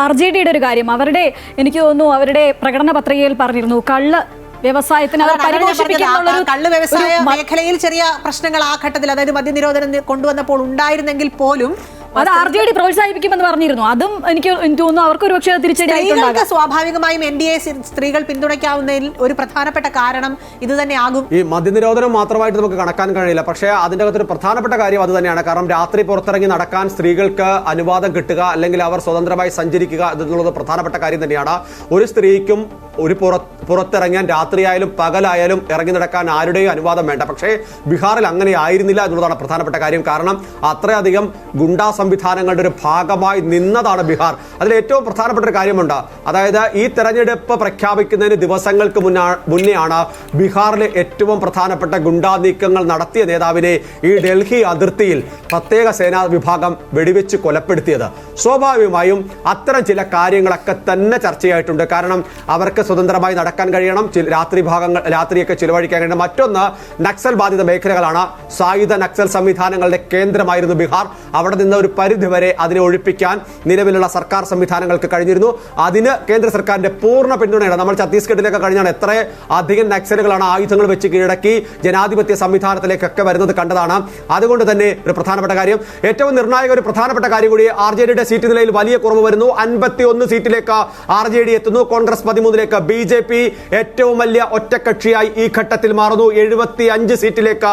RJDയുടെ ഒരു കാര്യം, അവരുടെ എനിക്ക് തോന്നുന്നു അവരുടെ പ്രകടന പത്രികയിൽ പറഞ്ഞിരുന്നു കള്ള് വ്യവസായത്തിന് അവർ കള്ള് വ്യവസായ മേഖലയിൽ ചെറിയ പ്രശ്നങ്ങൾ ആ ഘട്ടത്തിൽ, അതായത് മദ്യനിരോധനം കൊണ്ടുവന്നപ്പോൾ ഉണ്ടായിരുന്നെങ്കിൽ പോലും അത് RJD പ്രോത്സാഹിപ്പിക്കുമെന്ന് പറഞ്ഞിരുന്നു. അതും എനിക്ക് തോന്നുന്നു അവർക്ക് ഒരു പക്ഷേ തിരിച്ചടിയായിട്ടുണ്ടാകും. സ്വാഭാവികമായും NDA സ്ത്രീകൾ പിന്തുണയ്ക്കാവുന്നതിൽ ഒരു പ്രധാനപ്പെട്ട കാരണം ഇത് തന്നെയാകും. ഈ മദ്യനിരോധനം മാത്രമായിട്ട് നമുക്ക് കണക്കാൻ കഴിയില്ല. പക്ഷേ അതിൻ്റെ അകത്തൊരു പ്രധാനപ്പെട്ട കാര്യം അത് തന്നെയാണ്. കാരണം രാത്രി പുറത്തിറങ്ങി നടക്കാൻ സ്ത്രീകൾക്ക് അനുവാദം കിട്ടുക, അല്ലെങ്കിൽ അവർ സ്വതന്ത്രമായി സഞ്ചരിക്കുക എന്നുള്ളത് പ്രധാനപ്പെട്ട കാര്യം തന്നെയാണ്. ഒരു സ്ത്രീക്കും ഒരു പുറത്തിറങ്ങാൻ രാത്രിയായാലും പകലായാലും ഇറങ്ങി നടക്കാൻ ആരുടെയും അനുവാദം വേണ്ട. പക്ഷേ ബീഹാറിൽ അങ്ങനെ ആയിരുന്നില്ല എന്നുള്ളതാണ് പ്രധാനപ്പെട്ട കാര്യം. കാരണം അത്രയധികം ഗുണ്ടാ സംവിധാനങ്ങളുടെ ഒരു ഭാഗമായി നിന്നതാണ് ബീഹാർ. അതിൽ ഏറ്റവും പ്രധാനപ്പെട്ട ഒരു കാര്യമുണ്ട്. അതായത് ഈ തെരഞ്ഞെടുപ്പ് പ്രഖ്യാപിക്കുന്നതിന് ദിവസങ്ങൾക്ക് മുന്നെയാണ് ബീഹാറിലെ ഏറ്റവും പ്രധാനപ്പെട്ട ഗുണ്ടാ നീക്കങ്ങൾ നടത്തിയ നേതാവിനെ ഈ ഡൽഹി അതിർത്തിയിൽ പ്രത്യേക സേനാ വിഭാഗം വെടിവെച്ച് കൊലപ്പെടുത്തിയത്. സ്വാഭാവികമായും അത്തരം ചില കാര്യങ്ങളൊക്കെ തന്നെ ചർച്ചയായിട്ടുണ്ട്. കാരണം അവർക്ക് സ്വതന്ത്രമായി നടക്കാൻ കഴിയണം, രാത്രിയൊക്കെ ചിലവഴിക്കാൻ കഴിയണം. മറ്റൊന്ന്, നക്സൽ ബാധിത മേഖലകളാണ്. സായുധ നക്സൽ സംവിധാനങ്ങളുടെ കേന്ദ്രമായിരുന്നു ബീഹാർ. അവിടെ നിന്ന് ഒരു പരിധിവരെ അതിനെ ഒഴിപ്പിക്കാൻ നിലവിലുള്ള സർക്കാർ സംവിധാനങ്ങൾക്ക് കഴിഞ്ഞിരുന്നു. അതിന് കേന്ദ്ര സർക്കാരിന്റെ പൂർണ്ണ പിന്തുണയാണ്. നമ്മൾ ഛത്തീസ്ഗഡിലൊക്കെ കഴിഞ്ഞാൽ എത്ര അധികം നക്സലുകളാണ് ആയുധങ്ങൾ വെച്ച് കീഴടക്കി ജനാധിപത്യ സംവിധാനത്തിലേക്കൊക്കെ വരുന്നത് കണ്ടതാണ്. അതുകൊണ്ട് തന്നെ ഒരു പ്രധാനപ്പെട്ട കാര്യം, ഏറ്റവും നിർണായക ഒരു പ്രധാനപ്പെട്ട കാര്യം കൂടി, RJDയുടെ സീറ്റ് നിലയിൽ വലിയ കുറവ് വരുന്നു. 51 സീറ്റിലേക്ക് RJD എത്തുന്നു. കോൺഗ്രസ് 13ലേക്ക്. BJP ഏറ്റവും വലിയ ഒറ്റക്കക്ഷിയായി ഈ ഘട്ടത്തിൽ മാറുന്നു. 75 സീറ്റിലേക്ക്